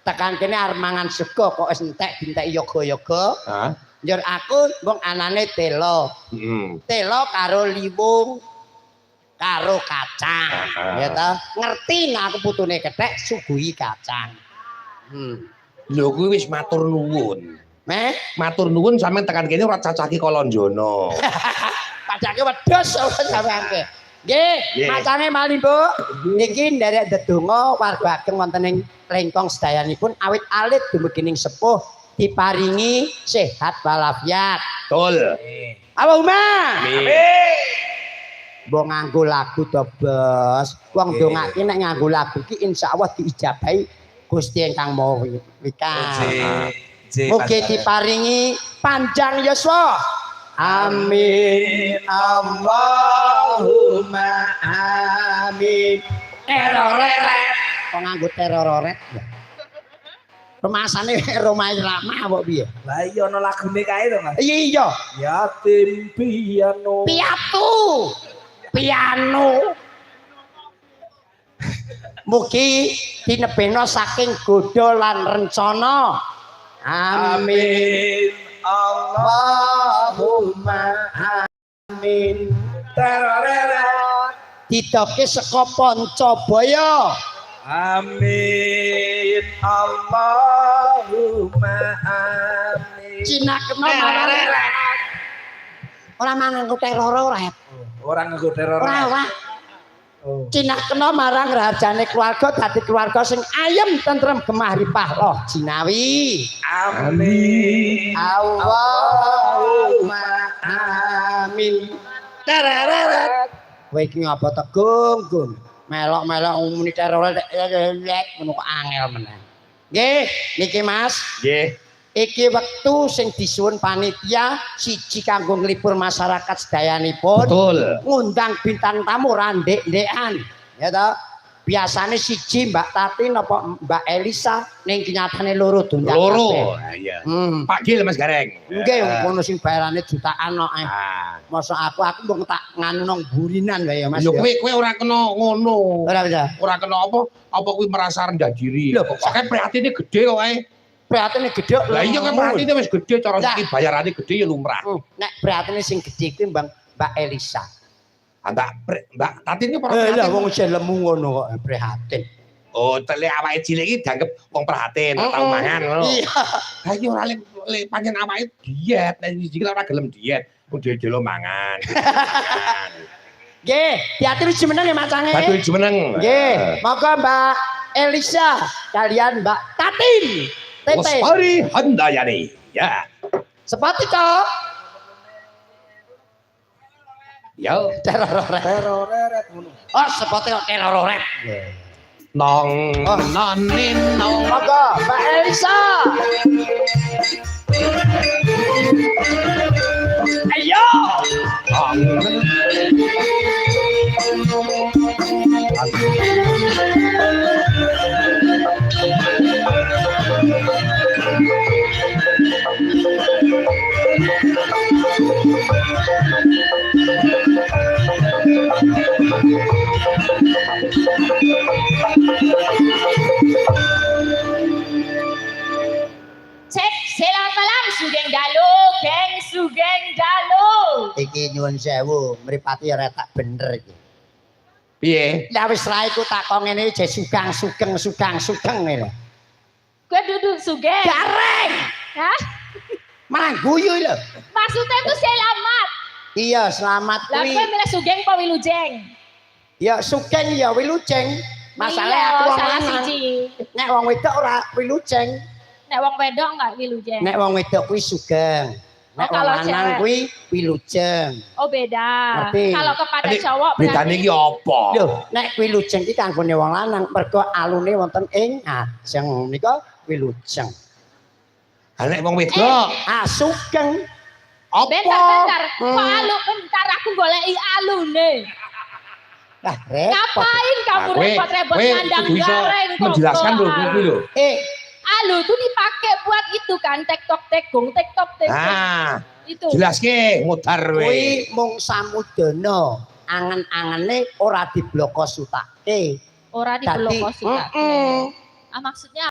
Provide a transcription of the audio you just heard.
tekan kene arep mangan sego kok wis entek dintek yoga-yoga. Hah? Njur aku mbok anane telo. Telo karo liwung karo kacang. Ya ta, ngerti nek aku putune kethek suguhi kacang. Lho kuwi wis matur nuwun. Matur nuwun sampean tekan kene ora cacaki Kalonjono. Pacake wedhus sampean ke. Nggih, macane malih, Mbok. Niki nderek ndedonga warga ageng wonten ing lengkong sedayanipun awit alit dumugining sepuh diparingi sehat walafiat. Betul. Allahumma. Amin. Mbok nganggo lagu to, Bos. Wong ndongake nek nganggo lagu ki insyaallah diijabahi Gusti Ingkang Maha Wika. Mugi diparingi panjang yuswa. Amin. Allahumma amin. Terororet. Kok nganggo terororet ya? Pemasane Roma Irama apa piye? Lah iya ana lagune kae to, Mas. Iya. Yatim piano. Piano. Mugi dinebena saking godha lan rencana. Amin. Allahumma amin. Teroreret. Didoke saka Pancabaya. Amin. Allahumma amin. Cinakna marang ora manangku terororet. Ora nganggo teror. Ora. Cinakna marang rahajane keluarga dadi keluarga sing ayem tentrem gemah ripah loh jinawi. Amin. Allahumma amin. Tereret. Kowe iki ngapa tegung, Gun? Melok-melok muni tereret ngono kok angel meneh. Nggih, niki Mas. Nggih. Iki wektu sing disuwun panitia siji kanggo nglipur masyarakat sedayanipun. Betul. Ngundang bintang tamu randek-ndekan. Ya toh? Biasane siji Mbak Tati napa Mbak Elisa ning kenyataane loro dundang. Loro. Iya. Pak Gil Mas Gareng. Nggih, kono sing bayarane jutaan kok. Mosok aku mbok tak nganu nang burinan wae ya Mas. Lho kowe ora kena ngono. Ora bisa. Ora kena apa? Apa kuwi merasa rendah diri. Lho, pokoke prihatine gedhe kok ae. Prihatine gedhe. Lah iya kan prihatine wis gedhe cara iki bayarane gedhe ya lumrah. Nek prihatine sing gedhe kuwi Mbak Elisa. Mbak Tati ini prihatin. Lah wong sing lemu ngono kok prihatin. Oh, tele awake cilik iki dianggep wong prihatin, tau mangan ngono. Iya. Lah iki ora pancen awake diet, nek iki ora gelem diet, kudu mangan. Nggih, diatur jumeneng ya macange. Diatur jumeneng. Nggih, monggo Mbak Elisa kalian Mbak Tatin. Lestari Handayani. Ya. Sepati to. Ya, terororet ngono. Oh, sepati kok terororet. Nong nonin nong. Monggo Mbak Elisa. Ayo. Cek silang malam Sugeng Dalu, geng Sugeng Dalu. Iki nyuwun sewu, mripate ya retak bener iki. Piye? Lah wis ra iku takon ngene je sugeng ngene. Gue duduk Sugeng. Gareng. Hah? Malah guyu lho. Maksudnya itu selamat. Iya, selamat Lah kuwi. gue milih Sugeng apa Wilujeng? Ya sugeng ya wilujeng. Masalah aku wong lanang. Nek wong wedok ora wilujeng. Nek wong wedok enggak Wilujeng. Nek wong wedok kuwi sugeng. Nek wong lanang kuwi wilujeng. Oh beda. Ngerti. Kalau kepada cowok bedane iki apa? Lho, nek wilujeng iki kanggone wong lanang mergo alune wonten ing ajeng nika wilujeng. Ha nek wong wedok sugeng. Apa? Bentar. Kok alu bentar aku goleki alune. Lah, ngapain kamu repot-repot ngandang gareng kok? Menjelaskan lho kuwi lho. Alu itu dipakai buat itu kan tektok tekung. Itu. Jelaske mudhar we. Kuwi mung samudana, angen-angene ora diblokosutake. Ora diblokosutake. Maksudnya